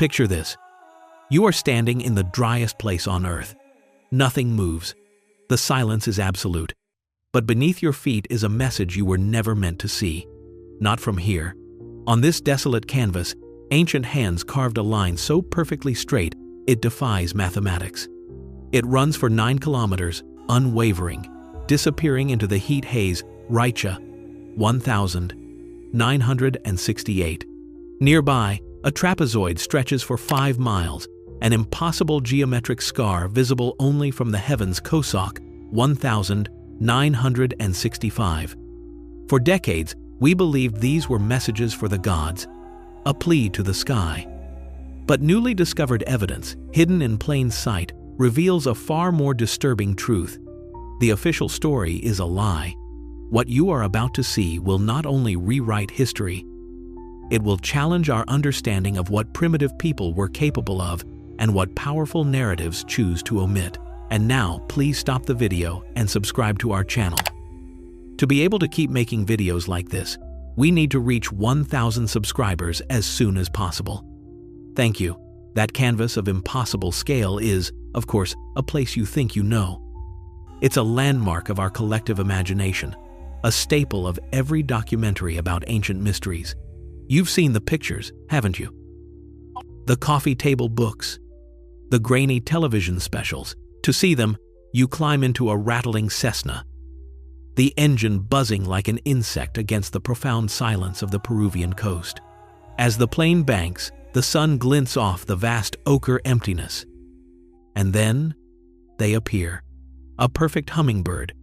Picture this. You are standing in the driest place on Earth. Nothing moves. The silence is absolute. But beneath your feet is a message you were never meant to see. Not from here. On this desolate canvas, ancient hands carved a line so perfectly straight it defies mathematics. It runs for 9 kilometers, unwavering, disappearing into the heat haze. Reiche, 1968. Nearby, a trapezoid stretches for 5 miles, an impossible geometric scar visible only from the heavens. Cossack, 1965. For decades, we believed these were messages for the gods, a plea to the sky. But newly discovered evidence, hidden in plain sight, reveals a far more disturbing truth. The official story is a lie. What you are about to see will not only rewrite history, it will challenge our understanding of what primitive people were capable of and what powerful narratives choose to omit. And now, please stop the video and subscribe to our channel. To be able to keep making videos like this, we need to reach 1,000 subscribers as soon as possible. Thank you. That canvas of impossible scale is, of course, a place you think you know. It's a landmark of our collective imagination, a staple of every documentary about ancient mysteries. You've seen the pictures, haven't you? The coffee table books, the grainy television specials. To see them, you climb into a rattling Cessna, the engine buzzing like an insect against the profound silence of the Peruvian coast. As the plane banks, the sun glints off the vast ochre emptiness. And then, they appear. A perfect hummingbird,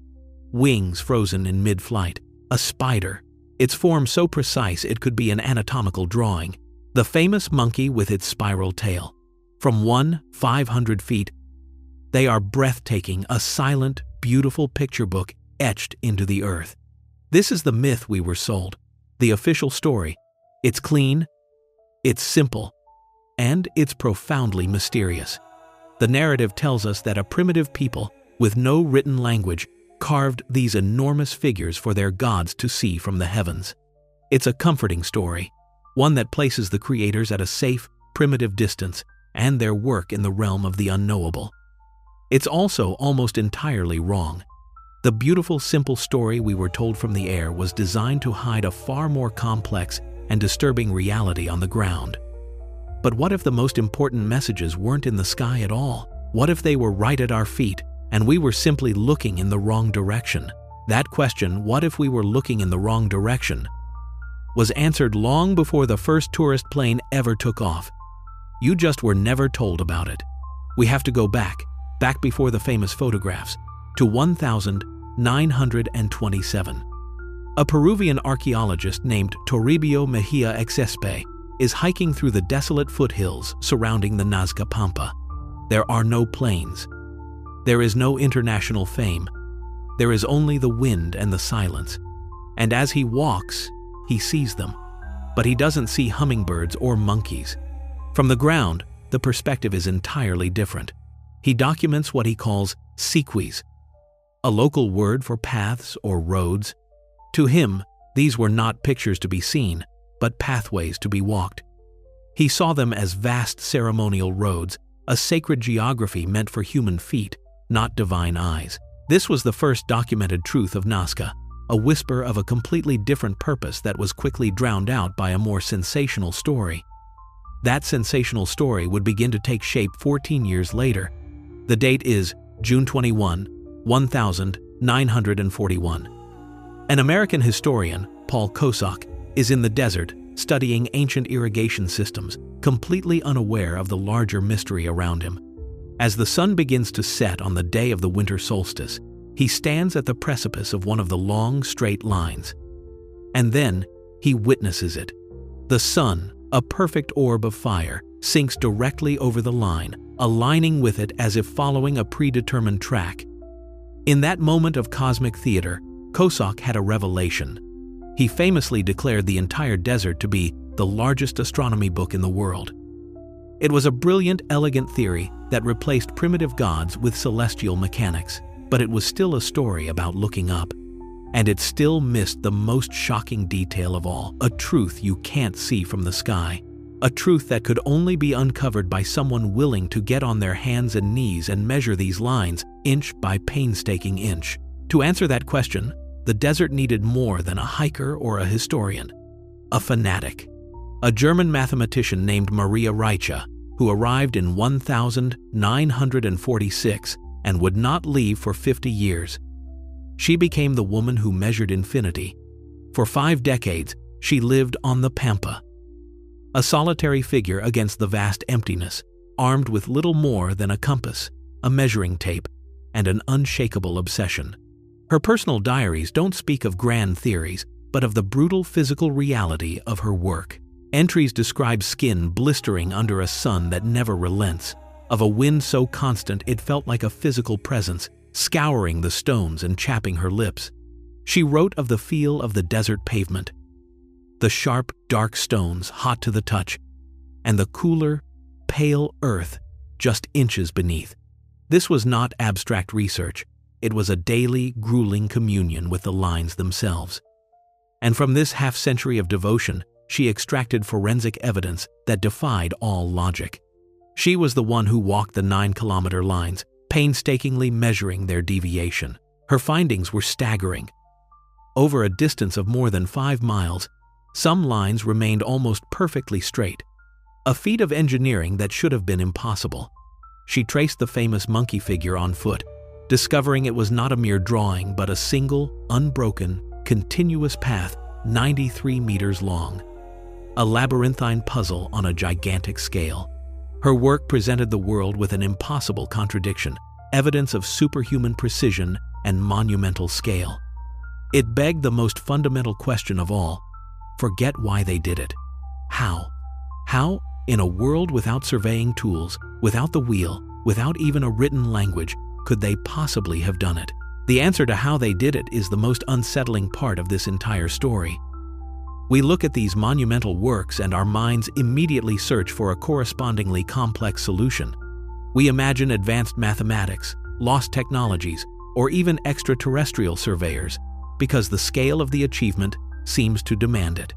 wings frozen in mid-flight, a spider, its form so precise it could be an anatomical drawing, the famous monkey with its spiral tail. From 500 feet, they are breathtaking, a silent, beautiful picture book etched into the earth. This is the myth we were sold, the official story. It's clean, it's simple, and it's profoundly mysterious. The narrative tells us that a primitive people, with no written language, carved these enormous figures for their gods to see from the heavens. It's a comforting story, one that places the creators at a safe, primitive distance and their work in the realm of the unknowable. It's also almost entirely wrong. The beautiful, simple story we were told from the air was designed to hide a far more complex and disturbing reality on the ground. But what if the most important messages weren't in the sky at all? What if they were right at our feet, and we were simply looking in the wrong direction? That question, what if we were looking in the wrong direction, was answered long before the first tourist plane ever took off. You just were never told about it. We have to go back before the famous photographs, to 1927. A Peruvian archaeologist named Toribio Mejia Exespe is hiking through the desolate foothills surrounding the Nazca Pampa. There are no planes. There is no international fame. There is only the wind and the silence. And as he walks, he sees them. But he doesn't see hummingbirds or monkeys. From the ground, the perspective is entirely different. He documents what he calls sequis, a local word for paths or roads. To him, these were not pictures to be seen, but pathways to be walked. He saw them as vast ceremonial roads, a sacred geography meant for human feet, not divine eyes. This was the first documented truth of Nazca, a whisper of a completely different purpose that was quickly drowned out by a more sensational story. That sensational story would begin to take shape 14 years later. The date is June 21, 1941. An American historian, Paul Cossack, is in the desert studying ancient irrigation systems, completely unaware of the larger mystery around him. As the sun begins to set on the day of the winter solstice, he stands at the precipice of one of the long, straight lines. And then he witnesses it. The sun, a perfect orb of fire, sinks directly over the line, aligning with it as if following a predetermined track. In that moment of cosmic theater, Cossack had a revelation. He famously declared the entire desert to be the largest astronomy book in the world. It was a brilliant, elegant theory that replaced primitive gods with celestial mechanics, but it was still a story about looking up. And it still missed the most shocking detail of all, a truth you can't see from the sky. a truth that could only be uncovered by someone willing to get on their hands and knees and measure these lines inch by painstaking inch. To answer that question, the desert needed more than a hiker or a historian. A fanatic. A German mathematician named Maria Reiche, who arrived in 1946 and would not leave for 50 years. She became the woman who measured infinity. For 5 decades, she lived on the pampa, a solitary figure against the vast emptiness, armed with little more than a compass, a measuring tape, and an unshakable obsession. Her personal diaries don't speak of grand theories, but of the brutal physical reality of her work. Entries describe skin blistering under a sun that never relents, of a wind so constant it felt like a physical presence, scouring the stones and chapping her lips. She wrote of the feel of the desert pavement, the sharp, dark stones hot to the touch, and the cooler, pale earth just inches beneath. This was not abstract research. It was a daily, grueling communion with the lines themselves. And from this half-century of devotion, she extracted forensic evidence that defied all logic. She was the one who walked the 9-kilometer lines, painstakingly measuring their deviation. Her findings were staggering. Over a distance of more than 5 miles, some lines remained almost perfectly straight, a feat of engineering that should have been impossible. She traced the famous monkey figure on foot, discovering it was not a mere drawing but a single, unbroken, continuous path 93 meters long. A labyrinthine puzzle on a gigantic scale. Her work presented the world with an impossible contradiction, evidence of superhuman precision and monumental scale. It begged the most fundamental question of all: forget why they did it. How? How, in a world without surveying tools, without the wheel, without even a written language, could they possibly have done it? The answer to how they did it is the most unsettling part of this entire story. We look at these monumental works and our minds immediately search for a correspondingly complex solution. We imagine advanced mathematics, lost technologies, or even extraterrestrial surveyors, because the scale of the achievement seems to demand it.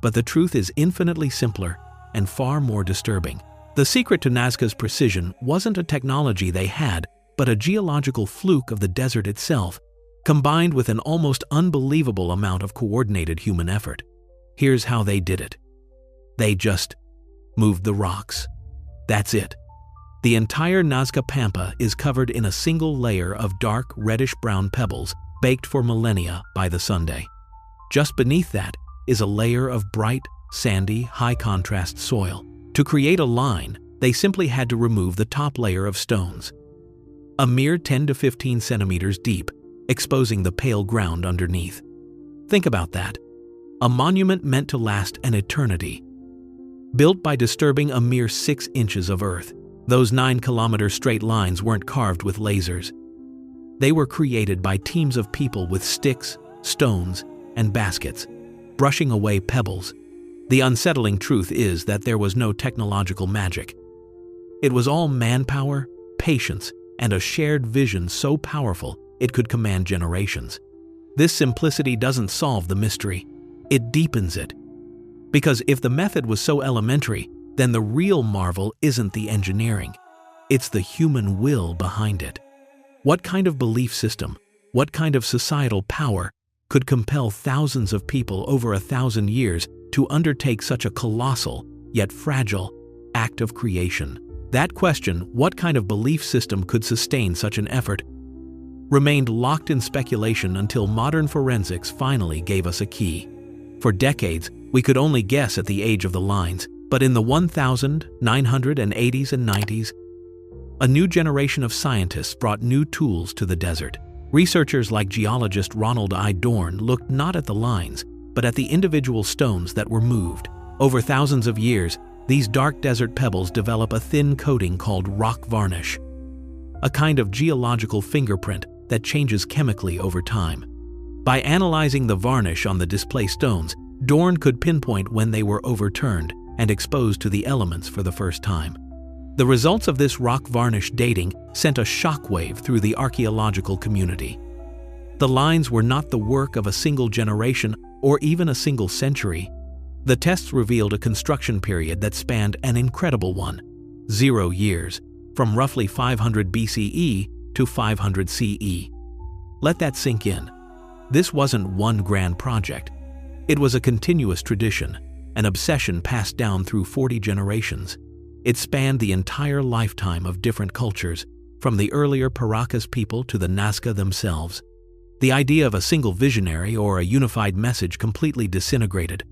But the truth is infinitely simpler and far more disturbing. The secret to Nazca's precision wasn't a technology they had, but a geological fluke of the desert itself, combined with an almost unbelievable amount of coordinated human effort. Here's how they did it. They just moved the rocks. That's it. The entire Nazca Pampa is covered in a single layer of dark reddish-brown pebbles baked for millennia by the sunday. Just beneath that is a layer of bright, sandy, high-contrast soil. To create a line, they simply had to remove the top layer of stones, a mere 10 to 15 centimeters deep, exposing the pale ground underneath. Think about that. A monument meant to last an eternity, built by disturbing a mere 6 inches of earth. Those 9-kilometer straight lines weren't carved with lasers. They were created by teams of people with sticks, stones, and baskets, brushing away pebbles. The unsettling truth is that there was no technological magic. It was all manpower, patience, and a shared vision so powerful it could command generations. This simplicity doesn't solve the mystery. It deepens it. Because if the method was so elementary, then the real marvel isn't the engineering. It's the human will behind it. What kind of belief system, what kind of societal power could compel thousands of people over 1,000 years to undertake such a colossal, yet fragile, act of creation? That question, what kind of belief system could sustain such an effort, remained locked in speculation until modern forensics finally gave us a key. For decades, we could only guess at the age of the lines, but in the 1980s and 90s, a new generation of scientists brought new tools to the desert. Researchers like geologist Ronald I. Dorn looked not at the lines, but at the individual stones that were moved. Over thousands of years, these dark desert pebbles develop a thin coating called rock varnish, a kind of geological fingerprint that changes chemically over time. By analyzing the varnish on the displaced stones, Dorn could pinpoint when they were overturned and exposed to the elements for the first time. The results of this rock varnish dating sent a shockwave through the archaeological community. The lines were not the work of a single generation or even a single century. The tests revealed a construction period that spanned an incredible 0 years, from roughly 500 BCE to 500 CE. Let that sink in. This wasn't one grand project. It was a continuous tradition, an obsession passed down through 40 generations. It spanned the entire lifetime of different cultures, from the earlier Paracas people to the Nazca themselves. The idea of a single visionary or a unified message completely disintegrated.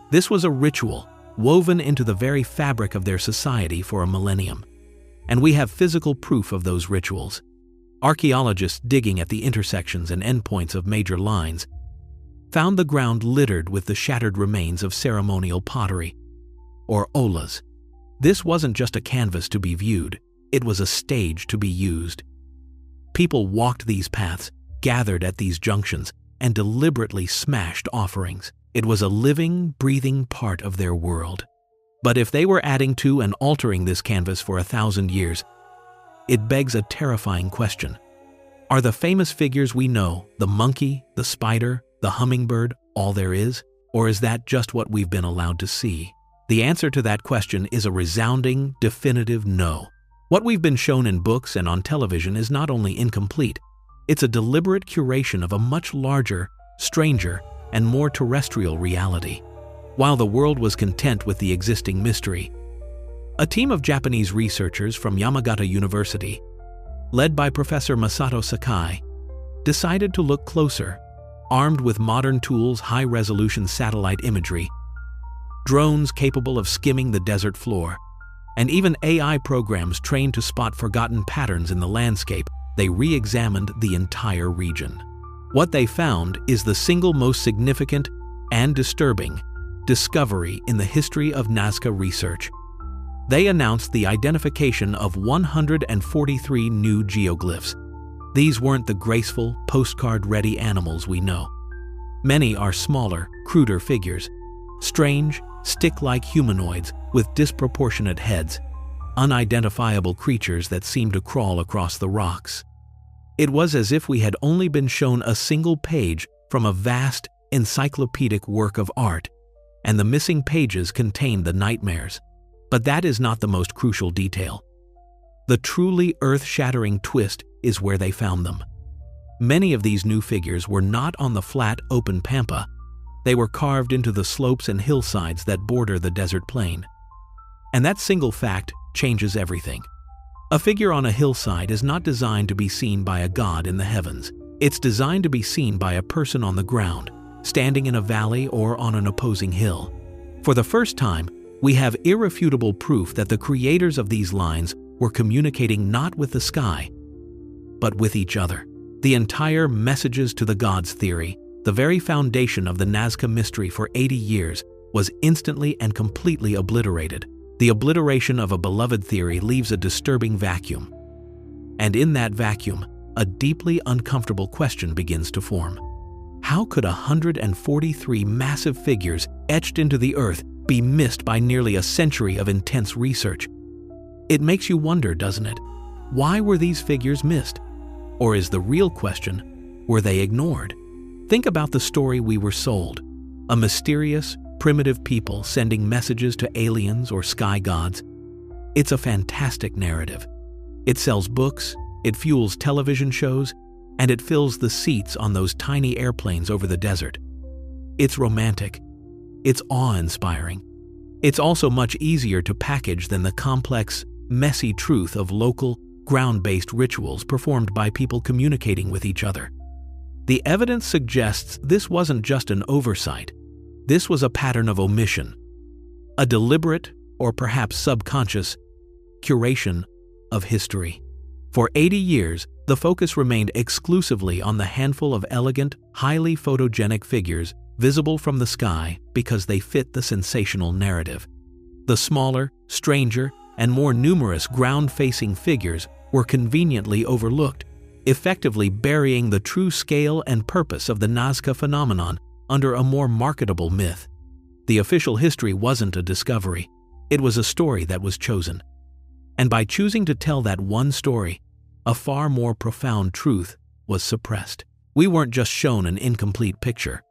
This was a ritual, woven into the very fabric of their society for a millennium. And we have physical proof of those rituals. Archaeologists digging at the intersections and endpoints of major lines found the ground littered with the shattered remains of ceremonial pottery, or olas. This wasn't just a canvas to be viewed, it was a stage to be used. People walked these paths, gathered at these junctions, and deliberately smashed offerings. It was a living, breathing part of their world. But if they were adding to and altering this canvas for 1,000 years, it begs a terrifying question. Are the famous figures we know, the monkey, the spider, the hummingbird, all there is? Or is that just what we've been allowed to see? The answer to that question is a resounding, definitive no. What we've been shown in books and on television is not only incomplete, it's a deliberate curation of a much larger, stranger, and more terrestrial reality. While the world was content with the existing mystery, a team of Japanese researchers from Yamagata University, led by Professor Masato Sakai, decided to look closer. Armed with modern tools, high-resolution satellite imagery, drones capable of skimming the desert floor, and even AI programs trained to spot forgotten patterns in the landscape, they re-examined the entire region. What they found is the single most significant and disturbing discovery in the history of Nazca research. They announced the identification of 143 new geoglyphs. These weren't the graceful, postcard-ready animals we know. Many are smaller, cruder figures, strange, stick-like humanoids with disproportionate heads, unidentifiable creatures that seem to crawl across the rocks. It was as if we had only been shown a single page from a vast, encyclopedic work of art, and the missing pages contained the nightmares. But that is not the most crucial detail. The truly earth-shattering twist is where they found them. Many of these new figures were not on the flat, open pampa. They were carved into the slopes and hillsides that border the desert plain. And that single fact changes everything. A figure on a hillside is not designed to be seen by a god in the heavens. It's designed to be seen by a person on the ground, standing in a valley or on an opposing hill. For the first time, we have irrefutable proof that the creators of these lines were communicating not with the sky, but with each other. The entire messages to the gods theory, the very foundation of the Nazca mystery for 80 years, was instantly and completely obliterated. The obliteration of a beloved theory leaves a disturbing vacuum. And in that vacuum, a deeply uncomfortable question begins to form. How could 143 massive figures etched into the earth be missed by nearly a century of intense research? It makes you wonder, doesn't it? Why were these figures missed? Or is the real question, were they ignored? Think about the story we were sold. A mysterious, primitive people sending messages to aliens or sky gods. It's a fantastic narrative. It sells books, it fuels television shows, and it fills the seats on those tiny airplanes over the desert. It's romantic. It's awe-inspiring. It's also much easier to package than the complex, messy truth of local, ground-based rituals performed by people communicating with each other. The evidence suggests this wasn't just an oversight. This was a pattern of omission, a deliberate, or perhaps subconscious, curation of history. For 80 years, the focus remained exclusively on the handful of elegant, highly photogenic figures visible from the sky because they fit the sensational narrative. The smaller, stranger, and more numerous ground-facing figures were conveniently overlooked, effectively burying the true scale and purpose of the Nazca phenomenon under a more marketable myth. The official history wasn't a discovery. It was a story that was chosen. And by choosing to tell that one story, a far more profound truth was suppressed. We weren't just shown an incomplete picture.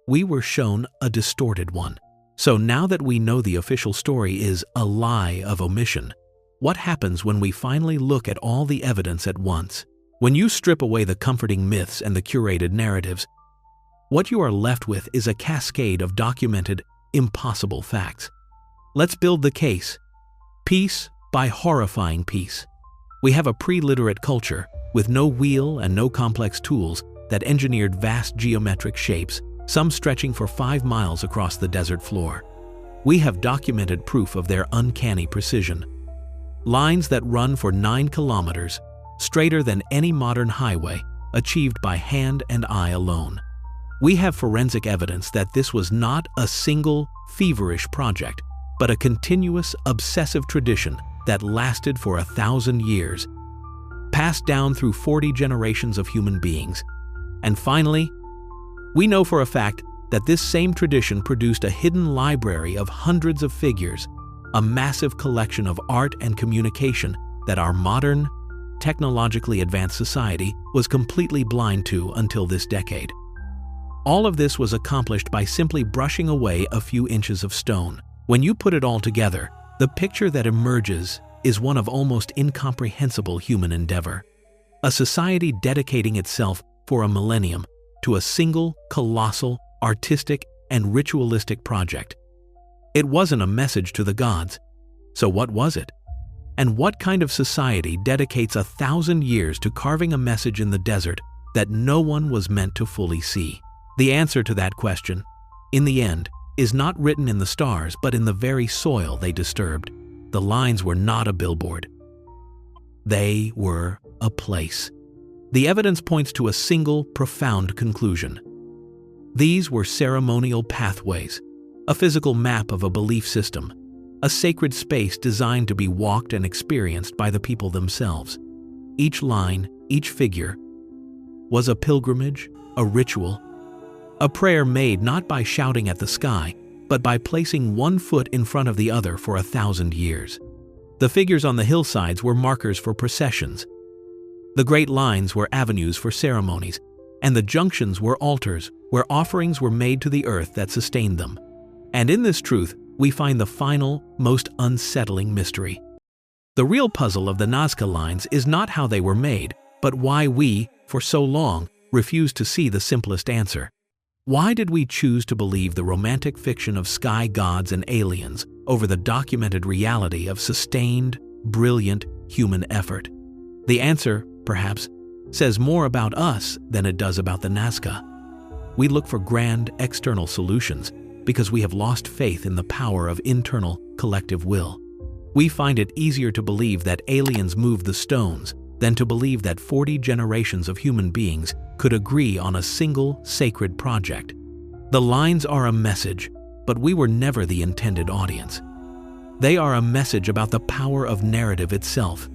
We were shown a distorted one. So now that we know the official story is a lie of omission, what happens when we finally look at all the evidence at once? When you strip away the comforting myths and the curated narratives, what you are left with is a cascade of documented, impossible facts. Let's build the case, piece by horrifying piece. We have a pre-literate culture with no wheel and no complex tools that engineered vast geometric shapes, some stretching for 5 miles across the desert floor. We have documented proof of their uncanny precision. Lines that run for 9 kilometers, straighter than any modern highway, achieved by hand and eye alone. We have forensic evidence that this was not a single, feverish project, but a continuous, obsessive tradition that lasted for 1,000 years, passed down through 40 generations of human beings. And finally, we know for a fact that this same tradition produced a hidden library of hundreds of figures, a massive collection of art and communication that our modern, technologically advanced society was completely blind to until this decade. All of this was accomplished by simply brushing away a few inches of stone. When you put it all together, the picture that emerges is one of almost incomprehensible human endeavor. A society dedicating itself for a millennium to a single, colossal, artistic, and ritualistic project. It wasn't a message to the gods. So what was it? And what kind of society dedicates 1,000 years to carving a message in the desert that no one was meant to fully see? The answer to that question, in the end, is not written in the stars but in the very soil they disturbed. The lines were not a billboard. They were a place. The evidence points to a single, profound conclusion. These were ceremonial pathways, a physical map of a belief system, a sacred space designed to be walked and experienced by the people themselves. Each line, each figure, was a pilgrimage, a ritual, a prayer made not by shouting at the sky, but by placing one foot in front of the other for 1,000 years. The figures on the hillsides were markers for processions. The great lines were avenues for ceremonies, and the junctions were altars where offerings were made to the earth that sustained them. And in this truth, we find the final, most unsettling mystery. The real puzzle of the Nazca Lines is not how they were made, but why we, for so long, refused to see the simplest answer. Why did we choose to believe the romantic fiction of sky gods and aliens over the documented reality of sustained, brilliant human effort? The answer, perhaps, says more about us than it does about the Nazca. We look for grand, external solutions because we have lost faith in the power of internal, collective will. We find it easier to believe that aliens moved the stones than to believe that 40 generations of human beings could agree on a single, sacred project. The lines are a message, but we were never the intended audience. They are a message about the power of narrative itself,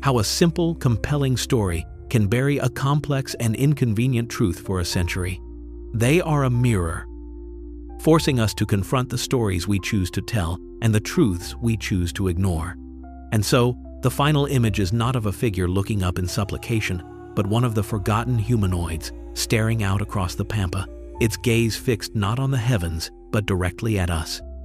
how a simple, compelling story can bury a complex and inconvenient truth for a century. They are a mirror, forcing us to confront the stories we choose to tell and the truths we choose to ignore. And so, the final image is not of a figure looking up in supplication, but one of the forgotten humanoids staring out across the pampa, its gaze fixed not on the heavens, but directly at us.